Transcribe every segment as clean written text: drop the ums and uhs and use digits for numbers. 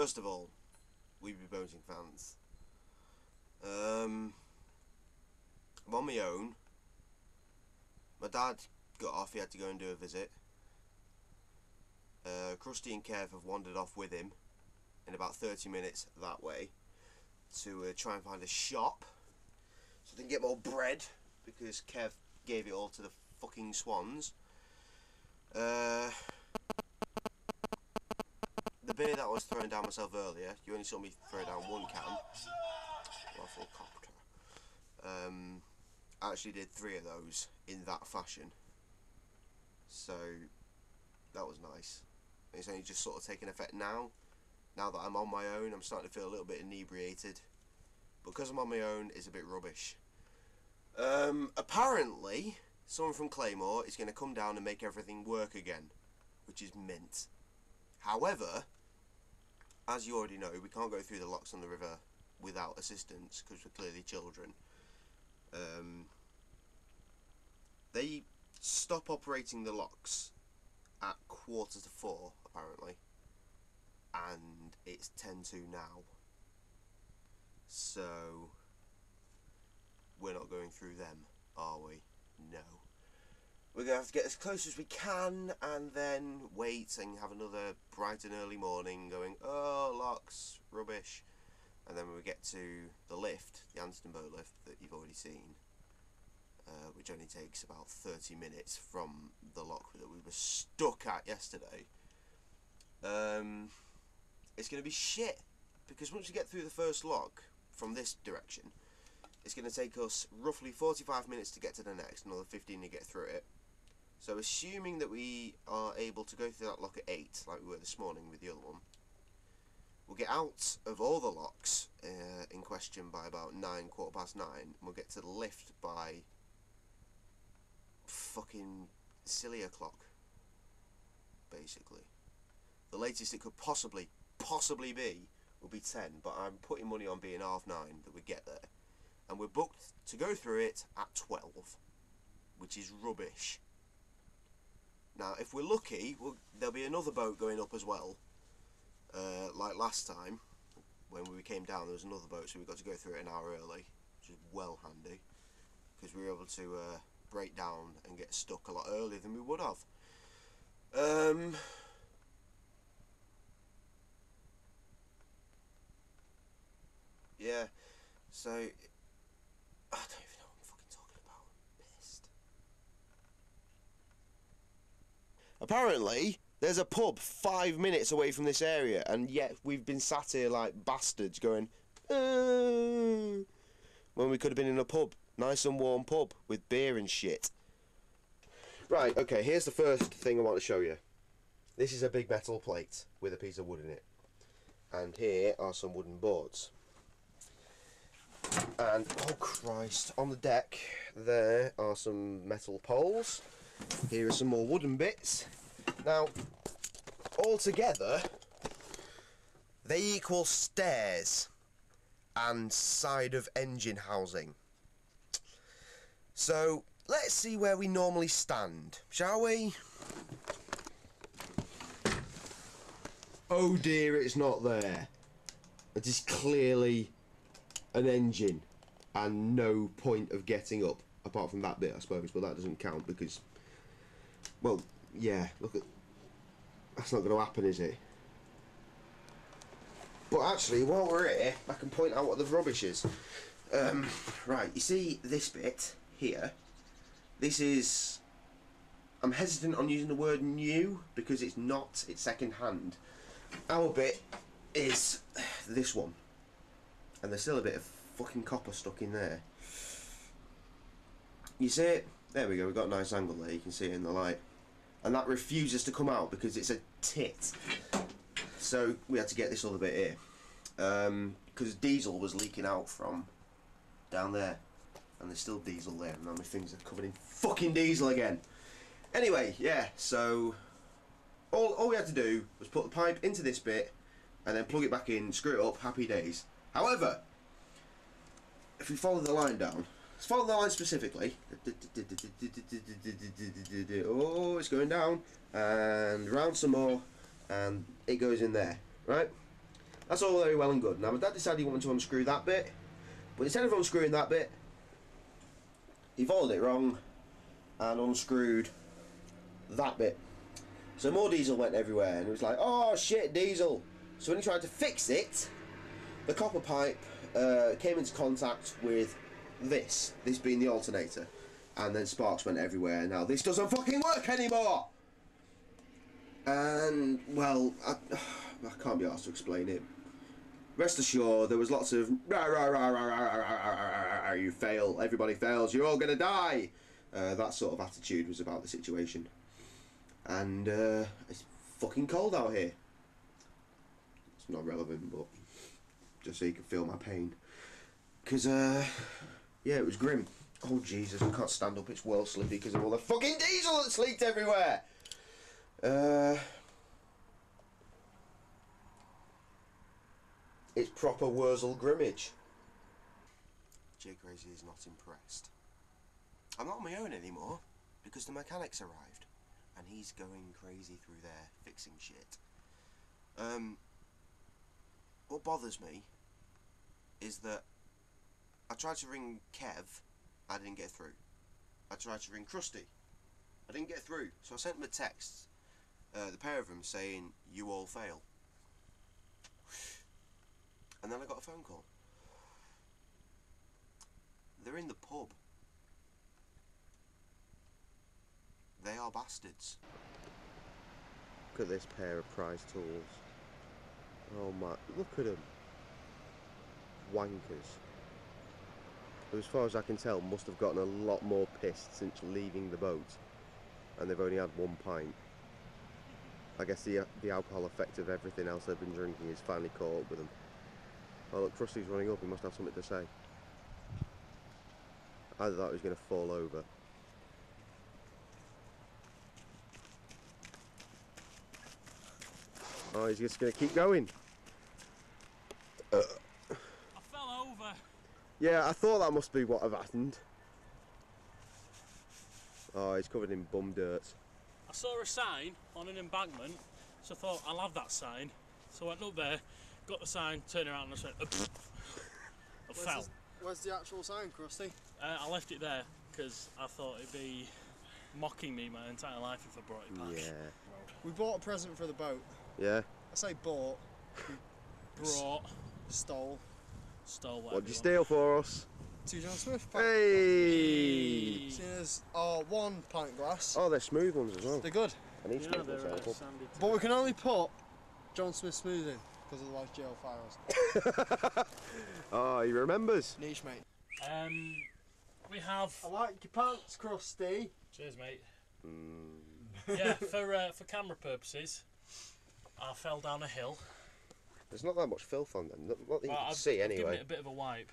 First of all, Weeby Boating fans, I'm on my own. My dad got off, he had to go and do a visit. Krusty and Kev have wandered off with him in about 30 minutes that way to try and find a shop so they can get more bread, because Kev gave it all to the fucking swans. The beer that I was throwing down myself earlier, you only saw me throw down one can. Waffle copter. I actually did 3 of those in that fashion, so that was nice. It's only just sort of taking effect now. Now that I'm on my own, I'm starting to feel a little bit inebriated. Because I'm on my own, it's a bit rubbish. Apparently, someone from Claymore is going to come down and make everything work again, which is mint. However, as you already know, we can't go through the locks on the river without assistance, because we're clearly children. They stop operating the locks at 3:45, apparently, and it's 10 to now. So we're not going through them, are we? No. We're going to have to get as close as we can and then wait and have another bright and early morning going, oh, locks, rubbish. And then when we get to the lift, the Anderton Boat Lift that you've already seen, which only takes about 30 minutes from the lock that we were stuck at yesterday, it's going to be shit. Because once we get through the first lock from this direction, it's going to take us roughly 45 minutes to get to the next, another 15 to get through it. So assuming that we are able to go through that lock at 8, like we were this morning with the other one, we'll get out of all the locks in question by about 9, 9:15, and we'll get to the lift by fucking silly o'clock, basically. The latest it could possibly be will be 10, but I'm putting money on being 9:30 that we get there. And we're booked to go through it at 12, which is rubbish. Now, if we're lucky, there'll be another boat going up as well. Like last time, when we came down, there was another boat, so we got to go through it an hour early, which is well handy, because we were able to break down and get stuck a lot earlier than we would have. Yeah, so I don't even know what I'm fucking talking about. I'm pissed. Apparently, there's a pub 5 minutes away from this area, and yet we've been sat here like bastards going, when we could have been in a pub, nice and warm pub with beer and shit. Right, okay, here's the first thing I want to show you. This is a big metal plate with a piece of wood in it, and here are some wooden boards. And, oh Christ, on the deck there are some metal poles. Here are some more wooden bits. Now, all together, they equal stairs and side of engine housing. So, let's see where we normally stand, shall we? Oh dear, it's not there. It is clearly an engine and no point of getting up apart from that bit, I suppose, but that doesn't count because, well, yeah, look at, that's not going to happen, is it? But actually, while we're here, I can point out what the rubbish is. Right, you see this bit here, this is, I'm hesitant on using the word new because it's not, it's second hand. Our bit is this one, and there's still a bit of fucking copper stuck in there. You see it? There we go, we've got a nice angle there, you can see it in the light. And that refuses to come out because it's a tit. So we had to get this other bit here. Because diesel was leaking out from down there. And there's still diesel there, and now my fingers are covered in fucking diesel again. Anyway, yeah, so all we had to do was put the pipe into this bit and then plug it back in, screw it up, happy days. However, if we follow the line down, let's follow the line specifically. Oh, it's going down, and round some more, and it goes in there, right? That's all very well and good. Now my dad decided he wanted to unscrew that bit, but instead of unscrewing that bit, he followed it wrong and unscrewed that bit. So more diesel went everywhere, and it was like, oh shit, diesel. So when he tried to fix it, the copper pipe came into contact with this being the alternator, and then sparks went everywhere. Now this doesn't fucking work anymore. And well, I can't be asked to explain it. Rest assured, there was lots of rah, rah, rah, rah, rah, rah, rah, rah, you fail, everybody fails, you're all gonna die. That sort of attitude was about the situation. And it's fucking cold out here. It's not relevant, but just so you can feel my pain. Because, yeah, it was grim. Oh, Jesus, I can't stand up. It's world slippy because of all the fucking diesel that's leaked everywhere. It's proper Wurzel Grimmage. J-Cray-Z is not impressed. I'm not on my own anymore because the mechanic's arrived and he's going crazy through there fixing shit. What bothers me is that I tried to ring Kev, I didn't get through. I tried to ring Krusty, I didn't get through. So I sent them a text, the pair of them, saying, you all fail. And then I got a phone call. They're in the pub. They are bastards. Look at this pair of prize tools. Oh my, look at them. Wankers. Who, as far as I can tell, must have gotten a lot more pissed since leaving the boat. And they've only had 1 pint. I guess the alcohol effect of everything else they've been drinking is finally caught up with them. Oh look, Krusty's running up, he must have something to say. I thought he was going to fall over. Oh, he's just going to keep going. I fell over. Yeah, I thought that must be what had happened. Oh, he's covered in bum dirt. I saw a sign on an embankment, so I thought I'll have that sign. So I went up there, got the sign, turned around and I went, I fell. Where's the actual sign, Krusty? I left it there because I thought it'd be mocking me my entire life if I brought it back. Yeah. We bought a present for the boat. Yeah? I say bought. Brought, Stole. whatever. What'd you steal for us? 2 John Smith. Hey! Seen as our 1 pint glass. Oh, they're smooth ones as well. They're good. I need Yeah, smooth they're ones. sandy But we can only put John Smith smooth in, because otherwise jail files. Oh, he remembers. Niche, mate. We have. I like your pants, Krusty. Cheers, mate. Yeah, for camera purposes, I fell down a hill. There's not that much filth on them. Not that you can I've see given anyway. it a bit of a wipe.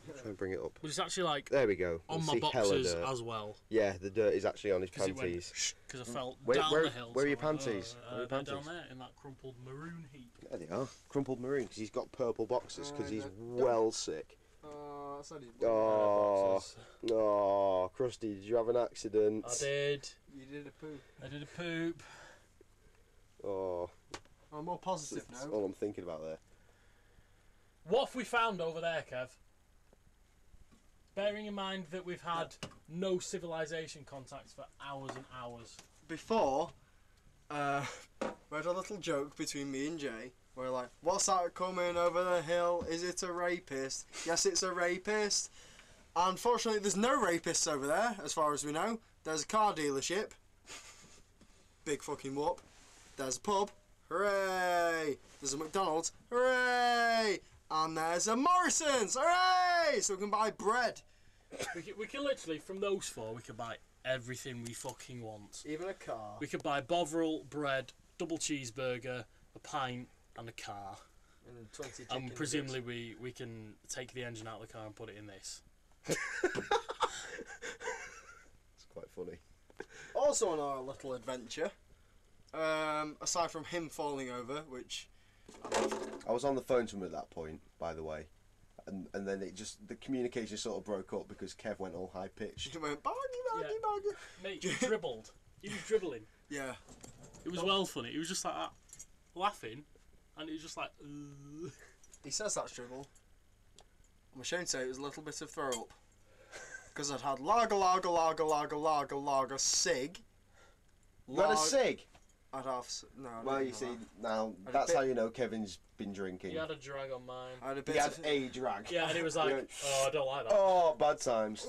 Try and bring it up. But it's actually like There we go. on You my see hella boxers dirt. as well. Yeah, the dirt is actually on his Because panties. Because I fell Where- down where- the hill. where are your so I went, panties? Where are your they're down panties? there in that crumpled maroon heap. There they are. Crumpled maroon, because he's got purple boxes, because he's no. well sick. I said he Oh, Boxers. oh, Krusty, did you have an accident? I did. You did a poo. I did a poop. Oh, On a more positive that's note. all I'm thinking about there. What have we found over there, Kev? Bearing in mind that we've had no civilization contacts for hours and hours. Before, we had a little joke between me and Jay. We're like, what's that coming over the hill? Is it a rapist? Yes, it's a rapist. Unfortunately, there's no rapists over there, as far as we know. There's a car dealership. Big fucking whoop. There's a pub. Hooray! There's a McDonald's. Hooray! And there's a Morrison's. Hooray! So we can buy bread. We can literally, from those 4, we can buy everything we fucking want. Even a car. We could buy Bovril, bread, double cheeseburger, a pint, and a car. And 20 chicken And presumably we can take the engine out of the car and put it in this. It's quite funny. Also on our little adventure, aside from him falling over, which I was on the phone to him at that point, by the way, and then the communication sort of broke up because Kev went all high pitched. he went baggy. Mate, he dribbled. He was dribbling. Yeah. It was well funny. He was just like that, laughing, and it was just like. He says that's dribble. I'm ashamed to say it was a little bit of throw up. Because I'd had lager, cig. You had a cig? I'd have... No, I Well, didn't you have see, that. now, Had a that's bit- how you know Kevin's been drinking. He had a drag on mine. I had a bit He had of... a drag. Yeah, and he was like, Yeah. "Oh, I don't like that." Oh, bad times.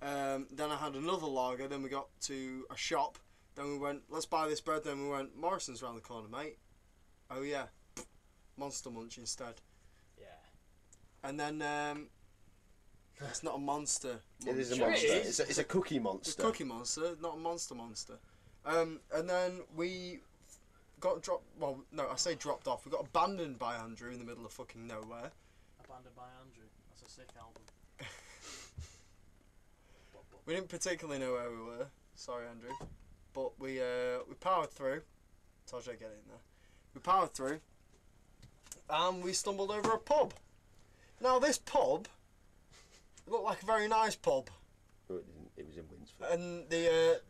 Then I had another lager, then we got to a shop, then we went, let's buy this bread, then we went, Morrison's round the corner, mate. Oh yeah, Monster Munch instead. Yeah. And then, it's not a monster. It is a Sure it monster. is. It's a cookie It's monster. a cookie monster, not a monster. And then we got dropped, well, no, I say dropped off, we got abandoned by Andrew in the middle of fucking nowhere. Abandoned by Andrew. That's a sick album. We didn't particularly know where we were, sorry Andrew, but we powered through. Told you I'd get in there. We powered through, and we stumbled over a pub. Now this pub looked like a very nice pub, Oh, it was in Winsford. and the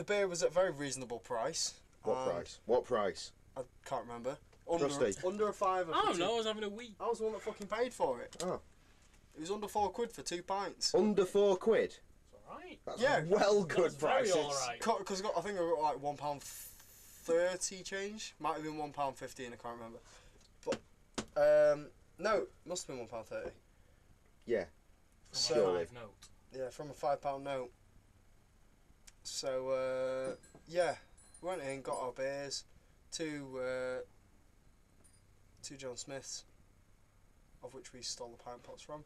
beer was at a very reasonable price. What price? What price? I can't remember. Krusty. Under a fiver. I for don't two- know. I was having a week. I was the one that fucking paid for it. Oh. It was under £4 for 2 pints. Under £4. It's alright. That's Yeah. well good That's very prices. alright. Because I think I got like £1.30 change. Might have been £1.15. I can't remember. But no, it must have been £1.30. Yeah. So- From a 5 note. Yeah, from a £5 note. So yeah, we went in, got our beers, two John Smiths, of which we stole the pint pots from,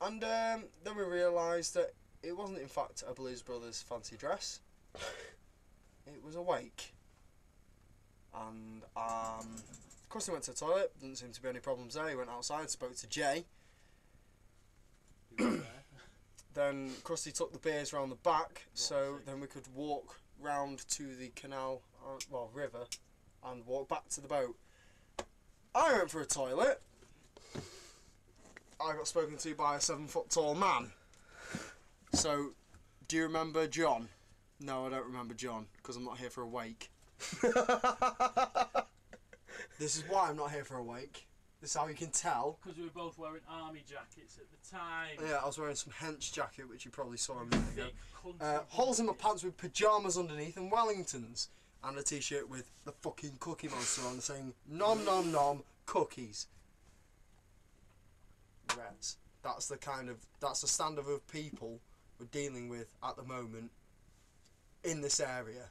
and then we realised that it wasn't in fact a Blues Brothers fancy dress. It was a wake, and Krusty went to the toilet. Didn't seem to be any problems there. He went outside, spoke to Jay. He was there. Then Krusty took the beers round the back, so then we could walk round to the canal, river, and walk back to the boat. I went for a toilet. I got spoken to by a 7-foot tall man. So, do you remember John? No, I don't remember John, because I'm not here for a wake. This is why I'm not here for a wake. This is how you can tell. Because we were both wearing army jackets at the time. Yeah, I was wearing some hench jacket, which you probably saw a minute ago. Thick country Holes in my booties. pants with pyjamas underneath and Wellingtons, and a t-shirt with the fucking Cookie Monster on saying nom nom nom cookies. Reds. That's the standard of people we're dealing with at the moment in this area.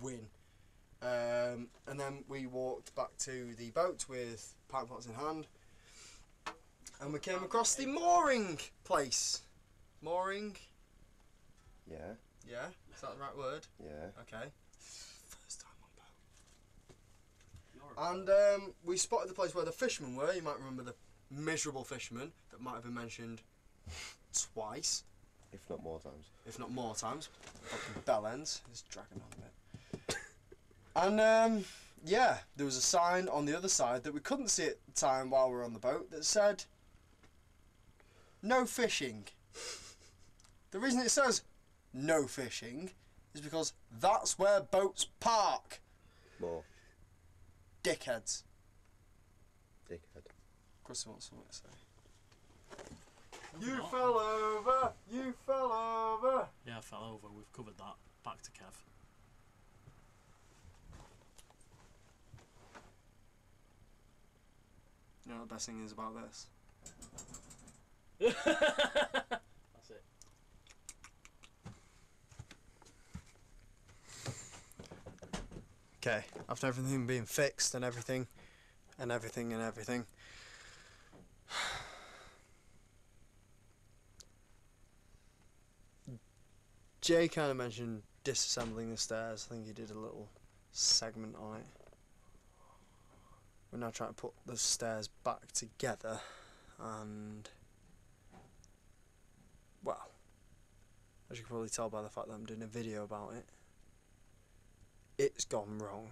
Win. And then we walked back to the boat with pint pots in hand, and we came across the mooring place. Mooring? Yeah. Yeah? Is that the right word? Yeah. Okay. First time on boat. You're a- And we spotted the place where the fishermen were. You might remember the miserable fishermen that might have been mentioned twice, If not more times. if not more times. Fucking bell ends. It's dragging on a bit. And yeah, there was a sign on the other side that we couldn't see at the time while we were on the boat that said no fishing. The reason it says no fishing is because that's where boats park. More. Dickheads. Dickhead. Krusty wants something to say. Moving You on. fell over! You fell over! Yeah, I fell over. We've covered that. Back to Kev. You know what the best thing is about this? That's it. Okay, after everything being fixed and everything, Jay kind of mentioned disassembling the stairs. I think he did a little segment on it. We're now trying to put the stairs back together, and well, as you can probably tell by the fact that I'm doing a video about it, it's gone wrong.